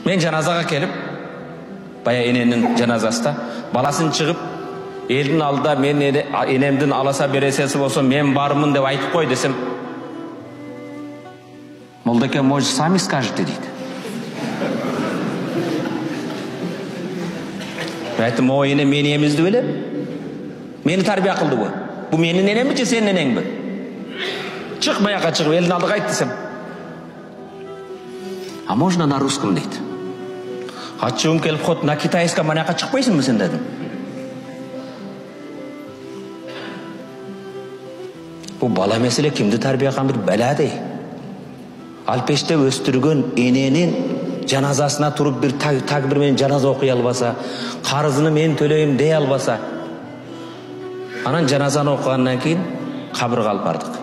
Мен жаназаға келіп, бая ененің жаназасында, баласын шығып, елдің алдында мен енемдің аласа бересесі болса, мен бармын деп айтып қой десем, Молдеке, может, сами скажете, дейді. Бәйтім, о, ене, мен емізді біле? Мені тарбия қылды бұл. Бұл менің енем бі, сенің енең бі? Чық, баяқа шығып, елдің алдыға айт десем. А можно на русском, дейді. Хатшуым келіп қот, на китайском маняқа шықпайсың бі сен, дедім. Бұл бала мәселе кімді тарбия қамыр бәләдей. Алпеште өстірген ененің жаназасына тұрып бір такбір мен жаназа оқи албаса, қарызыны мен төлейім дей албаса, анан жаназаны оқығаннан кейін қабырға алып бардық.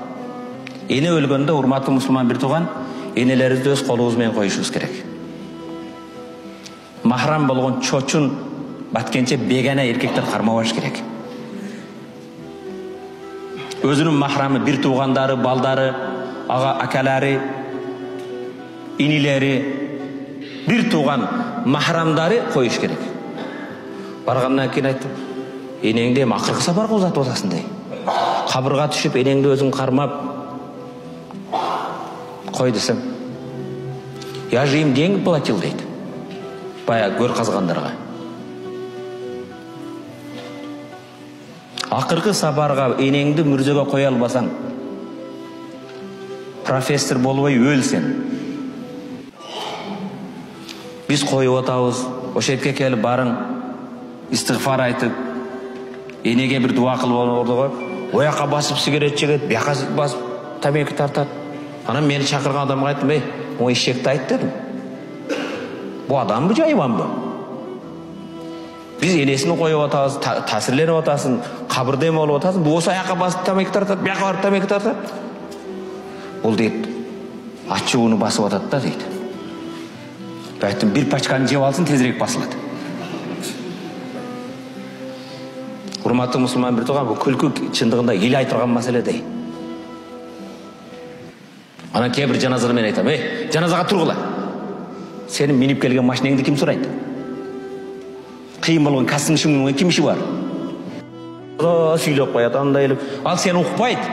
Ене өлгенде, урматты мұсылман бір туған, енелерді өз қолыңызбен қойышыңыз керек. Махрам болған чочун баткенче бегана еркектер қармауаш керек. Өзінің махрамы бір туғандары, балдары, аға акалары, инилери, bir туған махрамдары қойыш керек. Барғаннан кейін айттым, енеңде ақырғы сапар қозат отасындай. Қабырға түшіп, енеңді өзің қармап қой десем, я же им деньги платил, дейді. Бая гөр қазғандарға. Ақырғы сапарға енеңді мүрзеге қоя албасаң, профессор болбай өлсен. Biz koyup atабыз, ошетке келіп барың, истигфар айтып, енеге бір дуа қылып орды ғой. Ояққа басып сигарет шегет, бияққа басып тамекі тартады. Анам мені шақырған адамға айттым, о ешекті айт дедім. Бұл адам бұл жайбан бұл. Біз енесini қойып атабыз, тәсірленіп атасын, қабірден болып атасын, бұл осы аяққа басып тамекі тартады, бияққа барып тамекі тартады. Бұл дейді, атшуыны басып атады да дейді. Бәйттім, бір пачканы жеп алсын, тезірек басылады. Құрматты мұсылман бір туған, бұл күлкі шындығында ел айтырған мәселе дей. Ана кейбір жаназада мен айтам, жаназаға тұрғыла. Сенің миніп келген машинеңді кім сұрайды? Қиын болған кәсім ішіңнің кім іші бар? Сөйлеп қояды, андай еліп. Ал сен ұқпайды.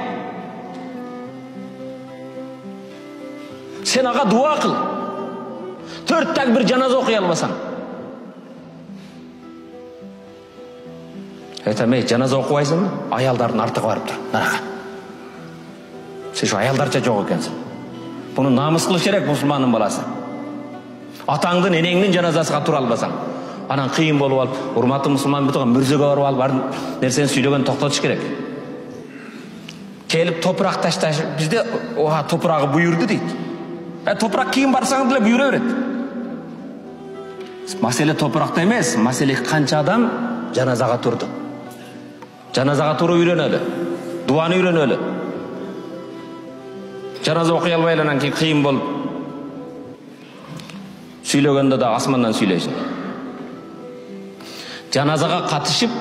Сен аға дуа қыл. 4 takbir жаназа оқи албасаң. Айтам, жаназа оқуайсың, аялдардың артығы барып тұр, нараға. Сен аялдарша жоқ екенсің. Бұны намыс қылып керек мұсылманның баласы. Атаңдың, енеңнің жаназасыға тұра албасаң. Анан қиын болып алып, урматты мұсылман бітіған мүрзеге барып алып, барын нәрсені сөйлеген тоқтатыш керек. Келіп топырақ ташташ, бізде топырағы бұйырды дейді. Топырақ кейін барсаң біле бұйыра береді. Мәселе топырақта емес, мәселе қанша адам жаназаға тұрды. Жаназаға тұру үйренеді, дуаны үйренеді. Жаназа оқи албайланан кейін қиын болып, сөйлегенде де асманнан сөйлейсің. Жаназаға қатышып,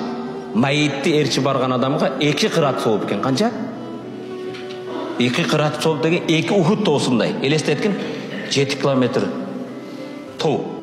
мәйітті ерші барған адамға 2 қырат соғып екен. Қанша? 2 қырат соғып деген 2 Ухуд тоғысындай. Елесті еткен 7 километр тоу.